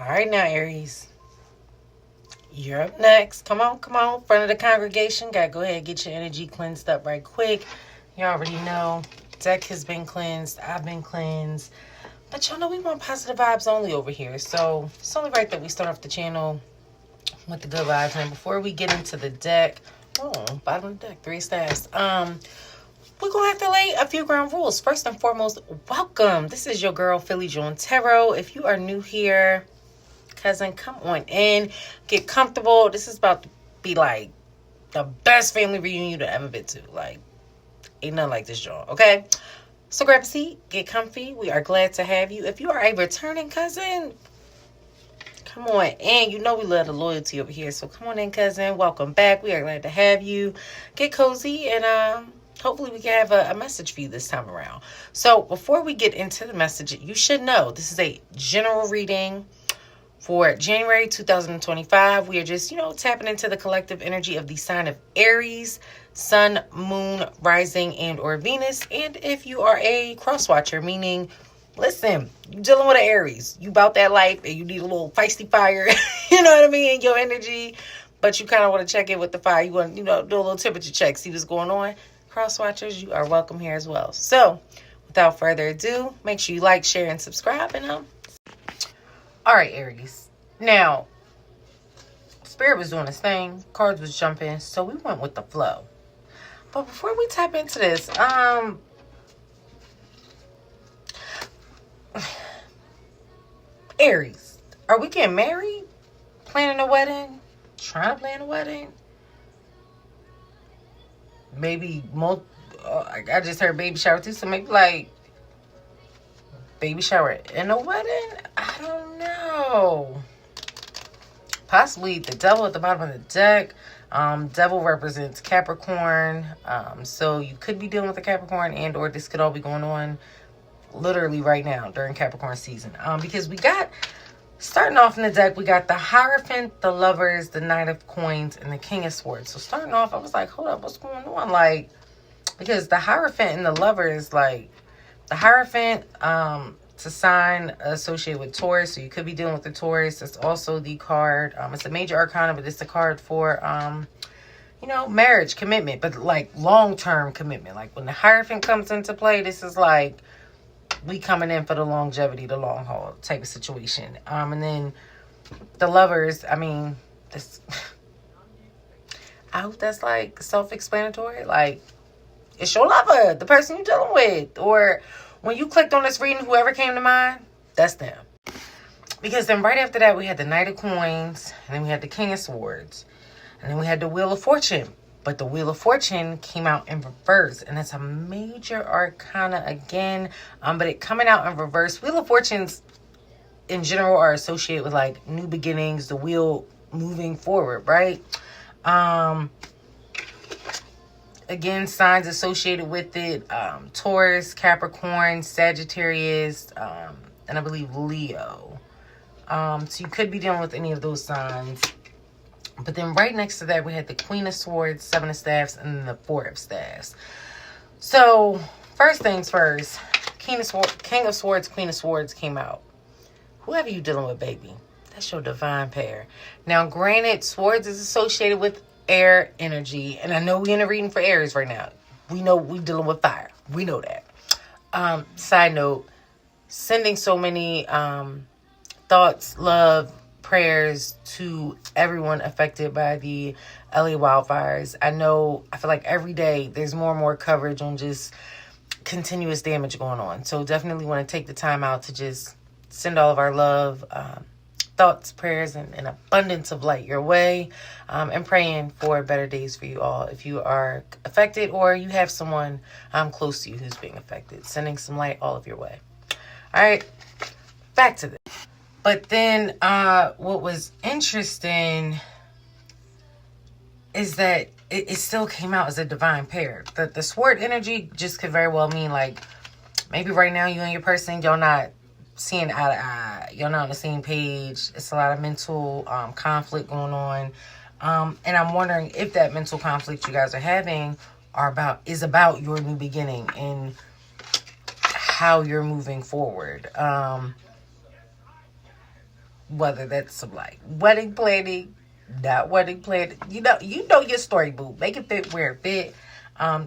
All right now, Aries. You're up next. Come on, come on. Front of the congregation. Gotta go ahead and get your energy cleansed up right quick. You already know. Deck has been cleansed. I've been cleansed. But y'all know we want positive vibes only over here. So it's only right that we start off the channel with the good vibes. And before we get into the deck, bottom of the deck, 3 staffs. We're going to have to lay a few ground rules. First and foremost, welcome. This is your girl, Philly Joan Tarot. If you are new here, cousin, come on in. Get comfortable. This is about to be like the best family reunion you've ever been to. Like, ain't nothing like this, y'all. Okay? So grab a seat. Get comfy. We are glad to have you. If you are a returning cousin, come on in. You know we love the loyalty over here. So come on in, cousin. Welcome back. We are glad to have you. Get cozy and hopefully we can have a message for you this time around. So before we get into the message, you should know this is a general reading for January 2025. We are just, tapping into the collective energy of the sign of Aries, Sun, Moon, Rising, and or Venus. And if you are a cross watcher, meaning, listen, you dealing with an Aries. You about that life and you need a little feisty fire, you know what I mean, in your energy. But you kind of want to check in with the fire. You want, do a little temperature check, see what's going on. Cross watchers, you are welcome here as well. So, without further ado, make sure you like, share, and subscribe. And all right, Aries. Now, Spirit was doing its thing. Cards was jumping. So we went with the flow. But before we tap into this, Aries, are we getting married? Planning a wedding? Trying to plan a wedding? Maybe, I just heard baby shower too. So maybe like baby shower and a wedding? I don't know. Possibly the devil at the bottom of the deck. Devil represents Capricorn. So you could be dealing with a Capricorn and or this could all be going on literally right now during Capricorn season. Because we got, starting off in the deck, we got the Hierophant, the Lovers, the Knight of Coins, and the King of Swords. So starting off, I was like, hold up, what's going on? Like, because the Hierophant and the Lovers, like, the Hierophant, it's a sign associated with Taurus, so you could be dealing with the Taurus. It's also the card, it's a major arcana, but it's the card for, marriage, commitment, but like long-term commitment. Like when the Hierophant comes into play, this is like we coming in for the longevity, the long haul type of situation. And then the Lovers, I mean, this, I hope that's like self-explanatory. Like, it's your lover, the person you're dealing with, or when you clicked on this reading, whoever came to mind, that's them. Because then right after that, we had the Knight of Coins, and then we had the King of Swords, and then we had the Wheel of Fortune. But the Wheel of Fortune came out in reverse, and it's a major arcana again, but it coming out in reverse. Wheel of Fortunes in general are associated with like new beginnings, the wheel moving forward, right? Again, signs associated with it, Taurus, Capricorn, Sagittarius, and I believe Leo. So you could be dealing with any of those signs. But then right next to that, we had the Queen of Swords, 7 of Staffs, and then the 4 of Staffs. So, first things first, King of Swords, Queen of Swords came out. Whoever you dealing with, baby, that's your divine pair. Now, granted, Swords is associated with air energy, and I know we're in a reading for Aries right now. We know we dealing with fire. We know that. Side note, sending so many thoughts, love, prayers to everyone affected by the LA wildfires. I feel like every day there's more and more coverage on just continuous damage going on. So definitely want to take the time out to just send all of our love, thoughts, prayers, and an abundance of light your way, and praying for better days for you all. If you are affected or you have someone close to you who's being affected, sending some light all of your way. All right, back to this. But then what was interesting is that it still came out as a divine pair. The sword energy just could very well mean like maybe right now you and your person, y'all not seeing eye to eye. Y'all not on the same page. It's a lot of mental conflict going on. And I'm wondering if that mental conflict you guys are having is about your new beginning and how you're moving forward. whether that's some like wedding planning, not wedding planning. You know your story, boo. Make it fit where it fit.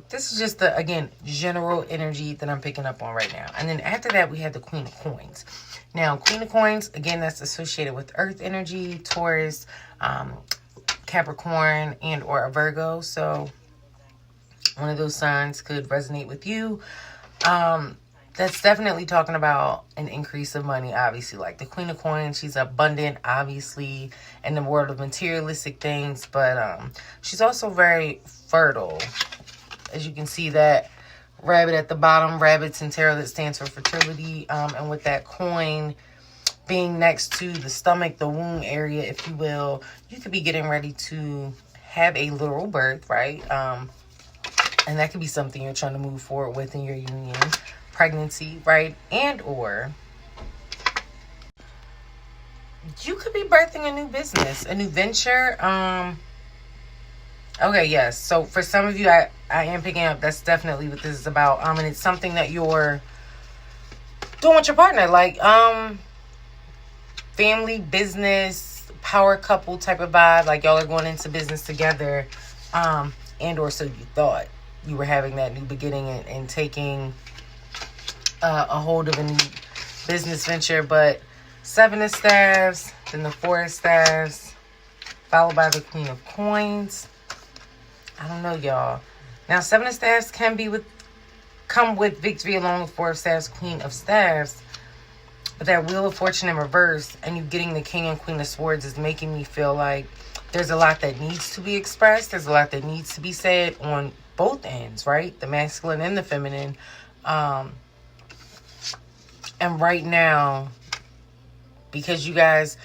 This is just the, again, general energy that I'm picking up on right now. And then after that, we had the Queen of Coins. Now, Queen of Coins, again, that's associated with Earth energy, Taurus, Capricorn, and or a Virgo. So one of those signs could resonate with you. That's definitely talking about an increase of money, obviously. Like the Queen of Coins, she's abundant, obviously, in the world of materialistic things. But she's also very fertile. As you can see, that rabbit at the bottom, rabbits in tarot, that stands for fertility. And with that coin being next to the stomach, the womb area, if you will, you could be getting ready to have a literal birth, right? And that could be something you're trying to move forward with in your union, pregnancy, right? And or you could be birthing a new business, a new venture. Okay, yes. So for some of you, I am picking up, that's definitely what this is about. And it's something that you're doing with your partner, like family, business, power couple type of vibe. Like y'all are going into business together, and or so you thought. You were having that new beginning and taking a hold of a new business venture. But 7 of Staves, then the 4 of Staves, followed by the Queen of Coins. I don't know, y'all. Now, 7 of Staves can come with victory along with 4 of Staves, Queen of Staves. But that Wheel of Fortune in reverse and you getting the King and Queen of Swords is making me feel like there's a lot that needs to be expressed. There's a lot that needs to be said on both ends, right? The masculine and the feminine. And right now, because you guys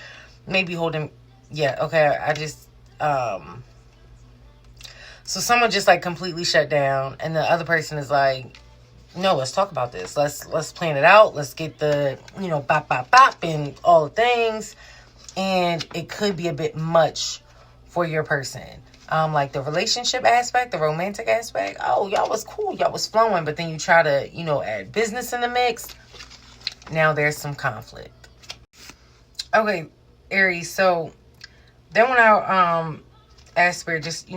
may be holding... Yeah, okay, I just... So someone just like completely shut down and the other person is like, no, let's talk about this. Let's plan it out. Let's get the, bop, bop, bop and all the things. And it could be a bit much for your person. Like the relationship aspect, the romantic aspect. Oh, y'all was cool. Y'all was flowing. But then you try to, add business in the mix. Now there's some conflict. Okay, Aries. So then when I ask Spirit, just,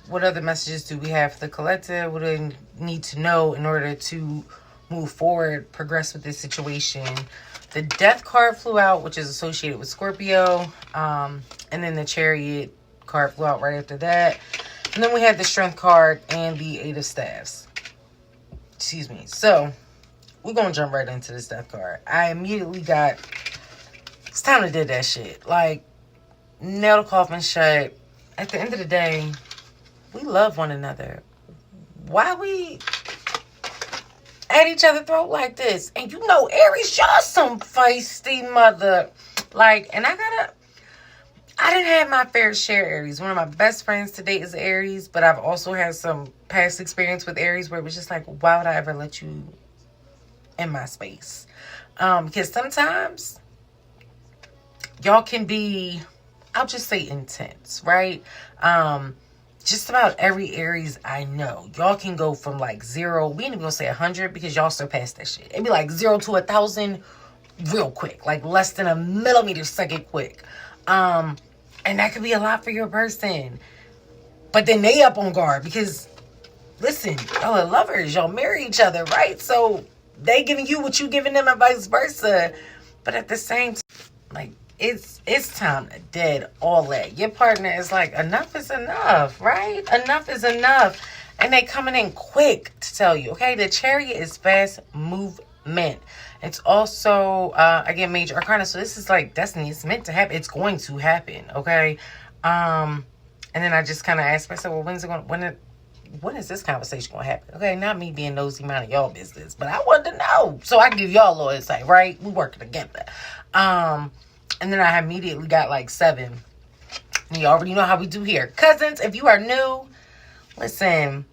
what other messages do we have for the collective? What do they need to know in order to move forward, progress with this situation? The Death card flew out, which is associated with Scorpio. And then the Chariot card flew out right after that. And then we had the Strength card and the 8 of Staves. Excuse me. So, we're going to jump right into this Death card. I immediately got... It's time to do that shit. Like, nail the coffin shut. At the end of the day, we love one another. Why we at each other's throat like this? And Aries, y'all some feisty mother. Like, and I didn't have my fair share Aries. One of my best friends to date is Aries, but I've also had some past experience with Aries where it was just like, why would I ever let you in my space? Because sometimes y'all can be... I'll just say intense, right? Just about every Aries I know, y'all can go from like 0, we ain't even gonna say 100 because y'all surpassed that shit. It'd be like 0 to 1,000 real quick, like less than a millimeter second quick. And that could be a lot for your person. But then they up on guard because, listen, y'all are lovers, y'all marry each other, right? So they giving you what you giving them and vice versa. But at the same time, like, it's time to dead all that. Your partner is like, enough is enough, right? Enough is enough. And they coming in quick to tell you, okay? The Chariot is fast movement. It's also, again, major arcana. So this is like destiny. It's meant to happen. It's going to happen, okay? And then I just kind of asked myself, well, when is this conversation going to happen? Okay, not me being nosy minding y'all business, but I wanted to know. So I can give y'all a little insight, right? We working together. And then I immediately got like 7. And you already know how we do here. Cousins, if you are new, listen,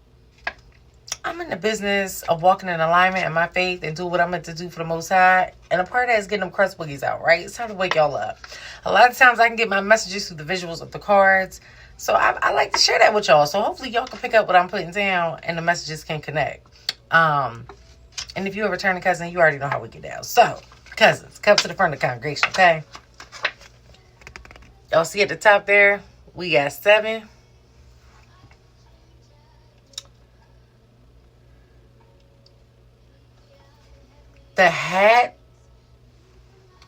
I'm in the business of walking in alignment in my faith and do what I'm meant to do for the Most High. And a part of that is getting them crust boogies out, right? It's time to wake y'all up. A lot of times I can get my messages through the visuals of the cards. So I like to share that with y'all. So hopefully y'all can pick up what I'm putting down and the messages can connect. And if you're a returning cousin, you already know how we get down. So, cousins, come to the front of the congregation, okay? Y'all see at the top there, we got 7. The hat,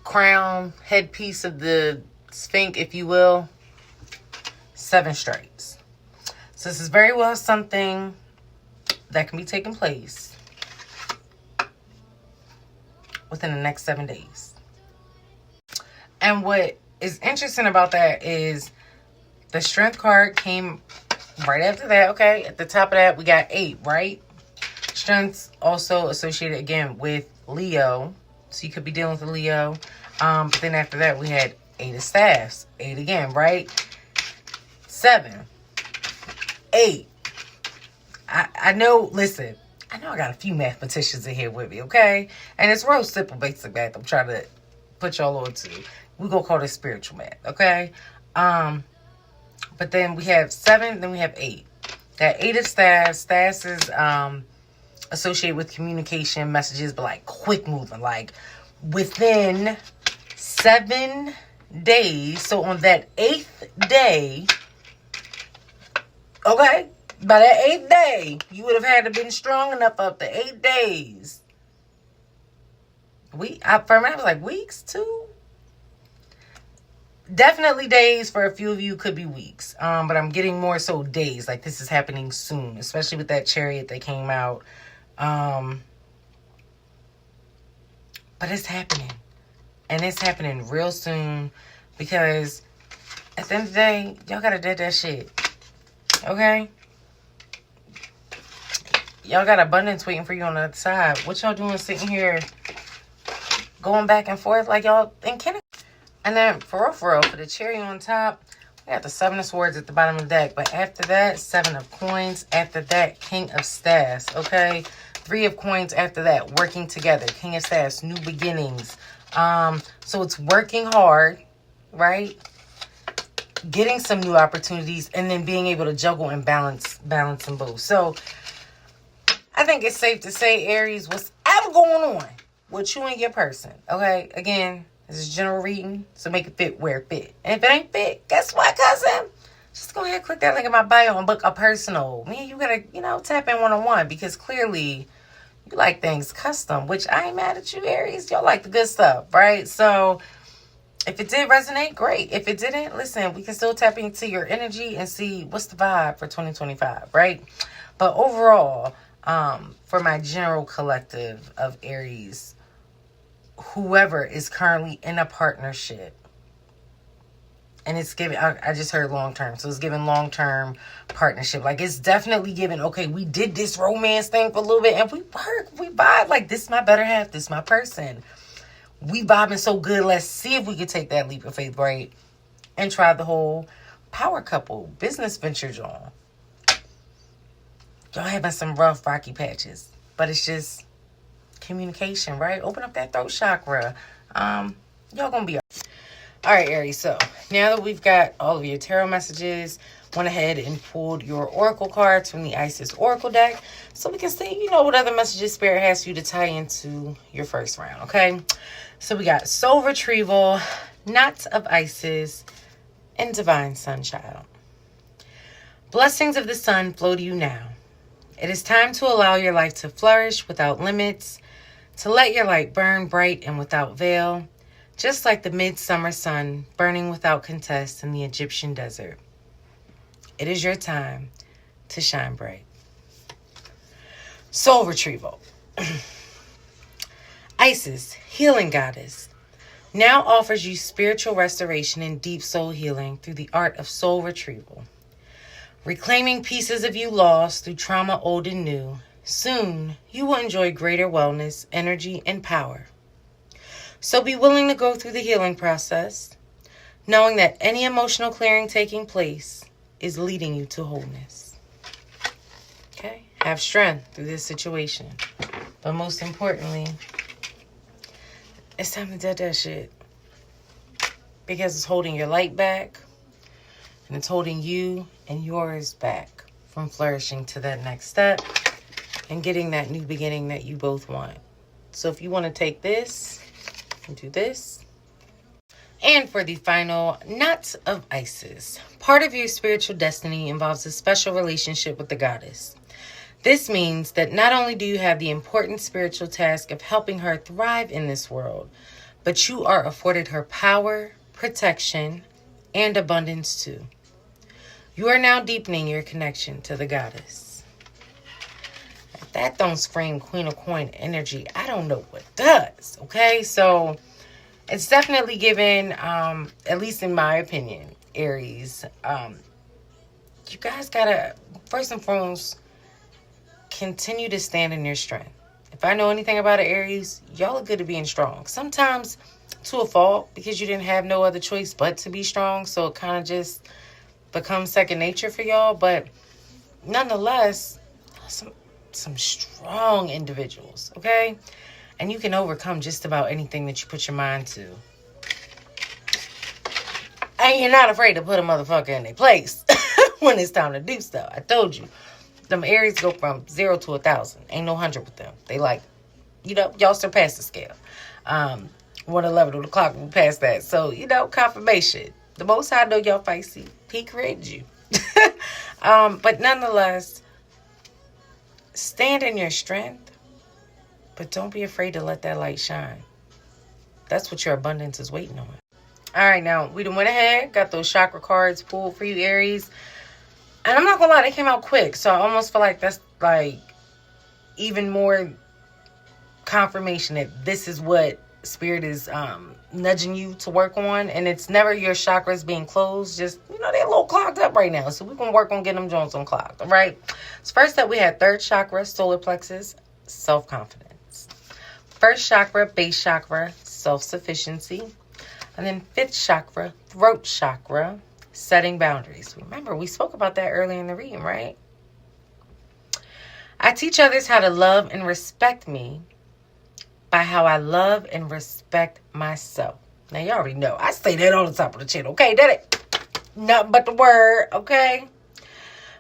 crown, headpiece of the Sphinx, if you will, 7 straights. So this is very well something that can be taking place within the next 7 days. And what is interesting about that is the strength card came right after that. Okay, at the top of that, we got 8, right? Strength's also associated again with Leo. So you could be dealing with a Leo. But then after that, we had 8 of staffs. 8 again, right? 7. 8. I know, listen, I know I got a few mathematicians in here with me, okay? And it's real simple basic math I'm trying to put y'all on to. We're going to call this spiritual math, okay? But then we have 7, then we have 8. That 8 of staffs. Staffs is associated with communication, messages, but like quick moving. Like within 7 days. So on that 8th day, okay? By that 8th day, you would have had to been strong enough up to 8 days. For me, I was like, weeks too? Definitely days. For a few of you, could be weeks. But I'm getting more so days. Like this is happening soon, especially with that chariot that came out. But it's happening. And it's happening real soon. Because at the end of the day, y'all gotta do that shit. Okay? Y'all got abundance waiting for you on the other side. What y'all doing sitting here going back and forth like y'all in kindergarten? And then for real, for the cherry on top, we got the 7 of Swords at the bottom of the deck. But after that, 7 of Coins. After that, King of Staffs. Okay? 3 of Coins after that. Working together. King of Staffs. New beginnings. So it's working hard. Right? Getting some new opportunities. And then being able to juggle and balance them both. So I think it's safe to say, Aries, what's ever going on with you and your person. Okay? Again, this is general reading, so make it fit where it fit. And if it ain't fit, guess what, cousin? Just go ahead and click that link in my bio and book a personal. Me and you gotta, tap in one-on-one because clearly you like things custom, which I ain't mad at you, Aries. Y'all like the good stuff, right? So if it did resonate, great. If it didn't, listen, we can still tap into your energy and see what's the vibe for 2025, right? But overall, for my general collective of Aries, whoever is currently in a partnership, and it's giving, I just heard long-term, so it's giving long-term partnership. Like, it's definitely giving, okay, we did this romance thing for a little bit, and we vibe, like, this is my better half, this is my person. We vibing so good, let's see if we can take that leap of faith, right? And try the whole power couple, business venture on. Y'all having some rough, rocky patches, but it's just communication, right? Open up that throat chakra. Y'all gonna be all right, Aries. So now that we've got all of your tarot messages, went ahead and pulled your oracle cards from the Isis Oracle deck, so we can see, what other messages Spirit has for you to tie into your first round. Okay, so we got Soul Retrieval, Knots of Isis, and Divine Sunchild. Blessings of the sun flow to you now. It is time to allow your life to flourish without limits, to let your light burn bright and without veil, just like the midsummer sun burning without contest in the Egyptian desert. It is your time to shine bright. Soul Retrieval. Isis, healing goddess, now offers you spiritual restoration and deep soul healing through the art of soul retrieval. Reclaiming pieces of you lost through trauma old and new, soon you will enjoy greater wellness, energy, and power. So be willing to go through the healing process, knowing that any emotional clearing taking place is leading you to wholeness. Okay? Have strength through this situation. But most importantly, it's time to dead that shit. Because it's holding your light back, and it's holding you and yours back from flourishing to that next step and getting that new beginning that you both want. So if you want to take this and do this, And for the final, Knots of Isis. Part of your spiritual destiny involves a special relationship with the goddess. This means that not only do you have the important spiritual task of helping her thrive in this world, but you are afforded her power, protection, and abundance too. You are now deepening your connection to the goddess. If that don't scream Queen of Coin energy, I don't know what does, okay? So it's definitely given, at least in my opinion, Aries, you guys gotta, first and foremost, continue to stand in your strength. If I know anything about an Aries, y'all are good at being strong. Sometimes to a fault because you didn't have no other choice but to be strong. So it kind of just becomes second nature for y'all. But nonetheless, some strong individuals, okay? And you can overcome just about anything that you put your mind to. And you're not afraid to put a motherfucker in their place when it's time to do stuff. I told you. Them Aries go from 0 to 1,000. Ain't no 100 with them. They like, y'all surpass the scale. 111 on the clock, we passed that. So, confirmation. The Most High know y'all feisty. He created you. But nonetheless, stand in your strength, but don't be afraid to let that light shine. That's what your abundance is waiting on. All right, now, we done went ahead, got those chakra cards pulled for you, Aries. And I'm not gonna lie, they came out quick. So I almost feel like that's like even more confirmation that this is what Spirit is nudging you to work on. And it's never your chakras being closed. Just, they're a little clogged up right now. So we're going to work on getting them joints unclogged. All right. So first up, we had third chakra, solar plexus, self-confidence. First chakra, base chakra, self-sufficiency. And then fifth chakra, throat chakra, setting boundaries. Remember, we spoke about that earlier in the reading, right? I teach others how to love and respect me by how I love and respect myself. Now, you already know. I say that on the top of the channel, okay? That ain't nothing but the word, okay?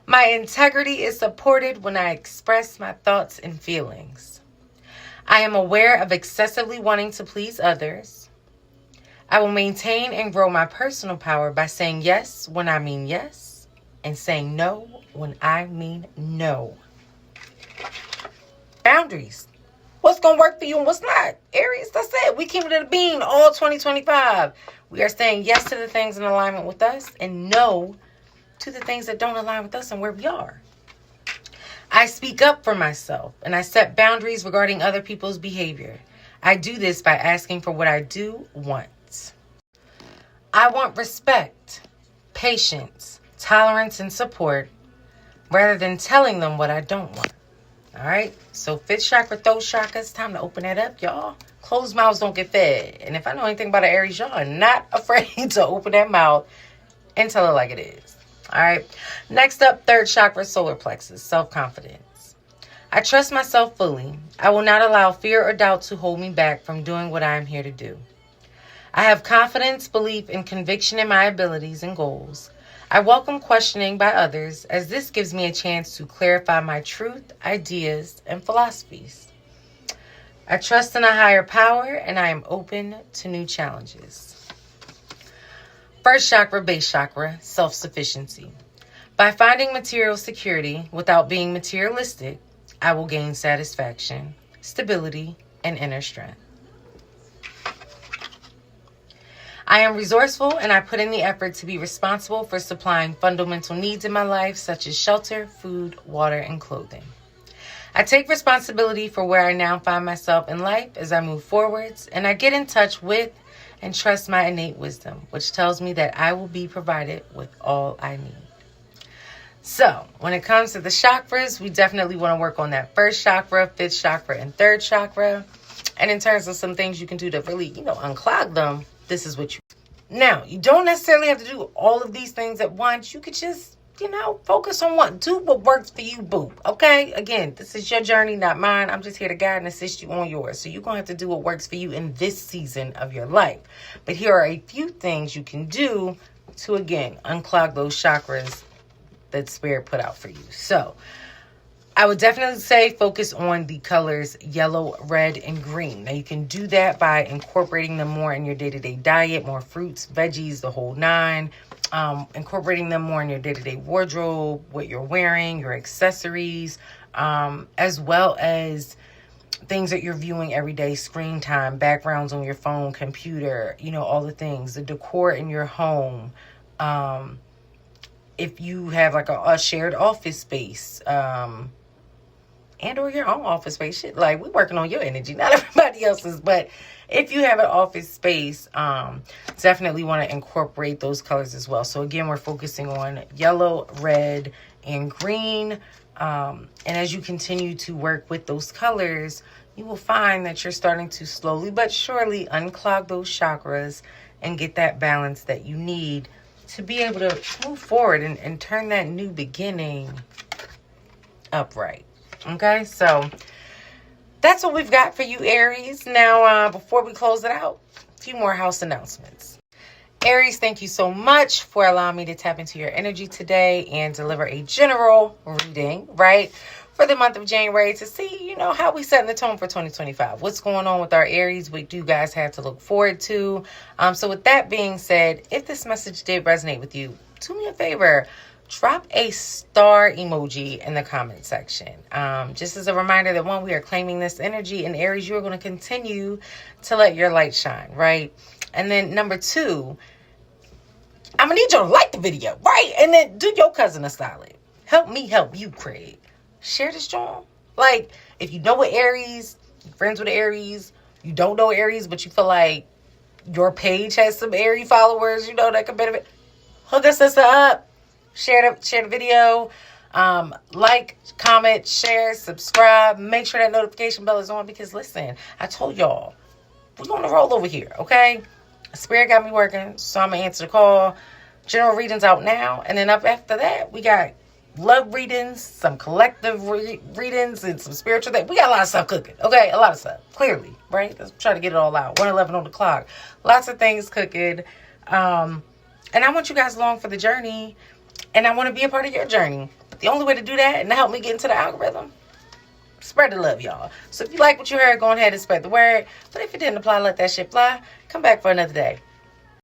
My integrity is supported when I express my thoughts and feelings. I am aware of excessively wanting to please others. I will maintain and grow my personal power by saying yes when I mean yes and saying no when I mean no. Boundaries. What's going to work for you and what's not? Aries, that's it. We keep it in a bean all 2025. We are saying yes to the things in alignment with us and no to the things that don't align with us and where we are. I speak up for myself and I set boundaries regarding other people's behavior. I do this by asking for what I do want. I want respect, patience, tolerance, and support rather than telling them what I don't want. All right? So fifth chakra, throat chakra, it's time to open that up, y'all. Closed mouths don't get fed. And if I know anything about an Aries, y'all are not afraid to open that mouth and tell it like it is. All right? Next up, third chakra, solar plexus, self-confidence. I trust myself fully. I will not allow fear or doubt to hold me back from doing what I am here to do. I have confidence, belief, and conviction in my abilities and goals. I welcome questioning by others as this gives me a chance to clarify my truth, ideas, and philosophies. I trust in a higher power and I am open to new challenges. First chakra, base chakra, self-sufficiency. By finding material security without being materialistic, I will gain satisfaction, stability, and inner strength. I am resourceful and I put in the effort to be responsible for supplying fundamental needs in my life such as shelter, food, water, and clothing. I take responsibility for where I now find myself in life as I move forwards, and I get in touch with and trust my innate wisdom, which tells me that I will be provided with all I need. So, when it comes to the chakras, we definitely want to work on that first chakra, fifth chakra, and third chakra. And in terms of some things you can do to really, unclog them, this is what you do. Now, you don't necessarily have to do all of these things at once. You could just, focus on one. Do what works for you, boo. Okay? Again, this is your journey, not mine. I'm just here to guide and assist you on yours. So you're going to have to do what works for you in this season of your life. But here are a few things you can do to, again, unclog those chakras that Spirit put out for you. So, I would definitely say focus on the colors yellow, red, and green. Now, you can do that by incorporating them more in your day-to-day diet, more fruits, veggies, the whole nine. Incorporating them more in your day-to-day wardrobe, what you're wearing, your accessories, as well as things that you're viewing every day, screen time, backgrounds on your phone, computer, all the things, the decor in your home. If you have like a shared office space, and or your own office space, shit, like we're working on your energy, not everybody else's, but if you have an office space, definitely want to incorporate those colors as well. So again, we're focusing on yellow, red, and green. And as you continue to work with those colors, you will find that you're starting to slowly but surely unclog those chakras and get that balance that you need to be able to move forward and turn that new beginning upright. Okay, so that's what we've got for you, Aries. Now, before we close it out, a few more house announcements. Aries, thank you so much for allowing me to tap into your energy today and deliver a general reading, right, for the month of January to see, how we setting the tone for 2025. What's going on with our Aries? What do you guys have to look forward to? So with that being said, if this message did resonate with you, do me a favor. Drop a star emoji in the comment section. Just as a reminder that, one, we are claiming this energy. And Aries, you are going to continue to let your light shine, right? And then number two, I'm going to need you to like the video, right? And then do your cousin a solid. Help me help you, Craig. Share this joint. Like, if you know what Aries, you're friends with Aries, you don't know Aries, but you feel like your page has some Aries followers, that can benefit, hook us up. Share the video, like, comment, share, subscribe. Make sure that notification bell is on because, listen, I told y'all, we're going to roll over here, okay? Spirit got me working, so I'm going to answer the call. General readings out now, and then up after that, we got love readings, some collective readings, and some spiritual things. We got a lot of stuff cooking, okay? A lot of stuff, clearly, right? Let's try to get it all out. 1:11 on the clock. Lots of things cooking. And I want you guys along for the journey. And I want to be a part of your journey. But the only way to do that and to help me get into the algorithm, spread the love, y'all. So if you like what you heard, go ahead and spread the word. But if it didn't apply, let that shit fly. Come back for another day.